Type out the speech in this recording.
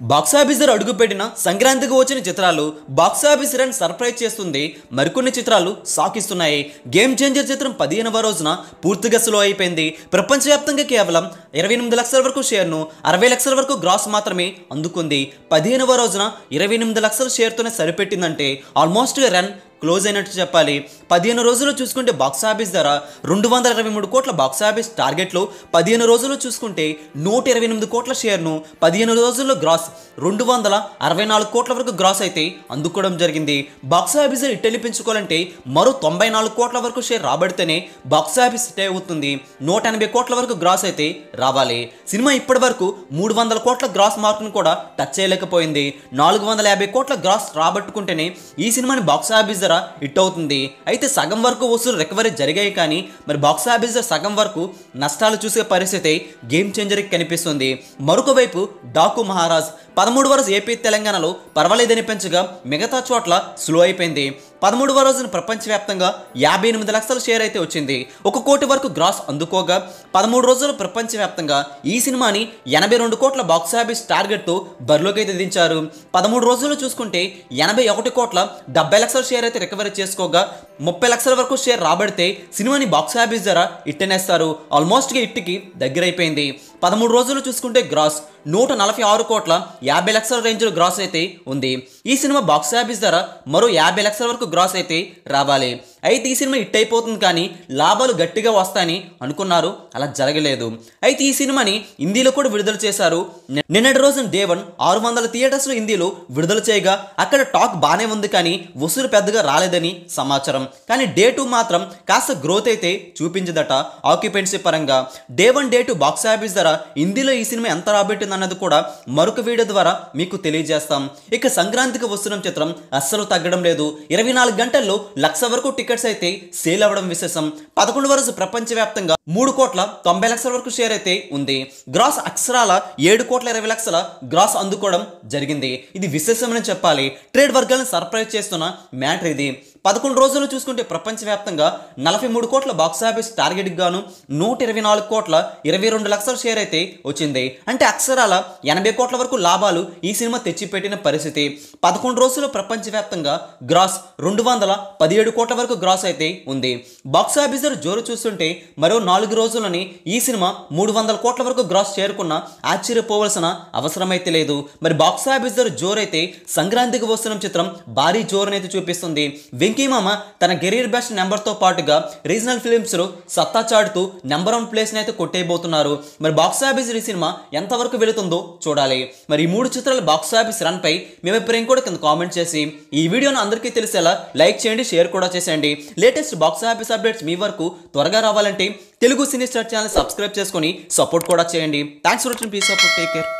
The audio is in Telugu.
బాక్సాఫీస్ అడుగుపెట్టిన సంక్రాంతికి వచ్చిన చిత్రాలు బాక్సాఫీస్ రన్ సర్ప్రైజ్ చేస్తుంది. మరికొన్ని చిత్రాలు సాకిస్తున్నాయి. గేమ్ చేంజర్ చిత్రం 15వ రోజున పూర్తిగా స్లో అయిపోయింది. ప్రపంచవ్యాప్తంగా కేవలం 28 లక్షల వరకు షేర్ను 60 లక్షల వరకు గ్రాస్ మాత్రమే అందుకుంది. 15వ రోజున 28 లక్షల షేర్తోనే సరిపెట్టిందంటే ఆల్మోస్ట్ రన్ క్లోజ్ అయినట్టు చెప్పాలి. 15 రోజులు చూసుకుంటే బాక్సాఫీస్ ధర 223 కోట్ల బాక్సాఫీస్ టార్గెట్లు. 15 రోజులు చూసుకుంటే 128 కోట్ల షేర్ను 15 రోజుల్లో గ్రాస్ 264 కోట్ల వరకు గ్రాస్ అయితే అందుకోవడం జరిగింది. బాక్సాఫీస్ ఇట్టెలిపించుకోవాలంటే మరో 94 కోట్ల వరకు షేర్ రాబడితేనే బాక్సాఫీస్ హిట్ అవుతుంది. 180 కోట్ల వరకు గ్రాస్ అయితే రావాలి. సినిమా ఇప్పటి వరకు 300 కోట్ల గ్రాస్ మార్కును కూడా టచ్ చేయలేకపోయింది. 450 కోట్ల గ్రాస్ రాబట్టుకుంటేనే ఈ సినిమాని బాక్సాఫీస్ హిట్ అవుతుంది. అయితే సగం వరకు వసూలు రికవరీ జరిగాయి, కానీ మరి బాక్సాఫీస్ సగం వరకు నష్టాలు చూసే పరిస్థితి గేమ్ చేంజర్కి కనిపిస్తుంది. మరొక వైపు డాకు మహారాజ్ 13వ రోజు ఏపీ తెలంగాణలో పర్వాలేదని పెంచగా మిగతా చోట్ల స్లో అయిపోయింది. 13వ రోజున ప్రపంచవ్యాప్తంగా 58 లక్షల షేర్ అయితే వచ్చింది. 1 కోటి వరకు గ్రాస్ అందుకోగా 13 రోజులు ప్రపంచవ్యాప్తంగా ఈ సినిమాని 82 కోట్ల బాక్సాఫీస్ టార్గెట్తో బరిలోకి అయితే దించారు. 13 రోజులు చూసుకుంటే 81 కోట్ల 70 లక్షల షేర్ అయితే రికవరీ చేసుకోగా 30 లక్షల వరకు షేర్ రాబడితే సినిమాని బాక్సాఫీస్ ధర ఇట్టనేస్తారు. ఆల్మోస్ట్గా ఇట్టికి దగ్గరైపోయింది. 13 రోజులు చూసుకుంటే గ్రాస్ 146 కోట్ల 50 లక్షల రేంజ్లో గ్రాస్ అయితే ఉంది. ఈ సినిమా బాక్సాఫీస్ ధర మరో 50 లక్షల వరకు గ్రాస్ అయితే రావాలి. అయితే ఈ సినిమా హిట్ అయిపోతుంది, కానీ లాభాలు గట్టిగా వస్తాయని అనుకున్నారు, అలా జరగలేదు. అయితే ఈ సినిమాని హిందీలో కూడా విడుదల చేశారు. నిన్నటి రోజున డే 1 600 థియేటర్స్లో హిందీలో విడుదల చేయగా అక్కడ టాక్ బాగానే ఉంది, కానీ వసూలు పెద్దగా రాలేదని సమాచారం. కానీ డే 2 మాత్రం కాస్త గ్రోత్ అయితే చూపించదట ఆక్యుపెన్సీ పరంగా. డే 1 డే 2 బాక్సాఫీస్ ధర హిందీలో ఈ సినిమా ఎంత రాబట్టింది అన్నది కూడా మరొక వీడియో ద్వారా మీకు తెలియజేస్తాం. ఇక సంక్రాంతికి వస్తున్న చిత్రం అస్సలు తగ్గడం లేదు. 24 గంటల్లో 1,00,000 వరకు టికెట్స్ అయితే సేల్ అవ్వడం విశేషం. 11వ రోజు ప్రపంచవ్యాప్తంగా 3 కోట్ల 90 లక్షల వరకు షేర్ అయితే ఉంది. గ్రాస్ అక్షరాల 7 కోట్ల 20 లక్షల గ్రాస్ అందుకోవడం జరిగింది. ఇది విశేషమని చెప్పాలి. ట్రేడ్ వర్గాలను సర్ప్రైజ్ చేస్తున్న మ్యాటర్ ఇది. 11 రోజులు చూసుకుంటే ప్రపంచవ్యాప్తంగా 43 కోట్ల బాక్సాఫీస్ టార్గెట్కి గాను 124 కోట్ల 22 లక్షల షేర్ అయితే వచ్చింది. అంటే అక్షరాల 80 కోట్ల వరకు లాభాలు ఈ సినిమా తెచ్చిపెట్టిన పరిస్థితి. 11 రోజులు ప్రపంచవ్యాప్తంగా గ్రాస్ 217 కోట్ల వరకు గ్రాస్ అయితే ఉంది. బాక్సాఫీస్ జోరు చూస్తుంటే మరో 4 రోజులని ఈ సినిమా 300 కోట్ల వరకు గ్రాస్ చేరుకున్న ఆశ్చర్యపోవలసిన అవసరం అయితే లేదు. మరి బాక్సాఫీస్ జోరైతే సంక్రాంతికి వస్తున్న చిత్రం భారీ జోరునైతే చూపిస్తుంది. వెంకీమామ తన కెరీర్ బెస్ట్ నెంబర్తో పాటుగా రీజనల్ ఫిలిమ్స్లో సత్తా చాటుతూ నెంబర్ 1 ప్లేస్ని అయితే కొట్టేయబోతున్నారు. మరి బాక్సాఫీస్ ఈ సినిమా ఎంతవరకు వెళుతుందో చూడాలి. మరి ఈ 3 చిత్రాల బాక్సాఫీస్ రన్ పై మీ అభిప్రాయం కూడా కింద కామెంట్ చేసి ఈ వీడియోను అందరికీ తెలిసేలా లైక్ చేయండి, షేర్ కూడా చేసేయండి. లేటెస్ట్ బాక్సాఫీస్ అప్డేట్స్ మీ వరకు త్వరగా రావాలంటే Telugu cine star channel subscribe చేసుకొని సపోర్ట్ కూడా చేయండి. Thanks for watching. Please support, take care.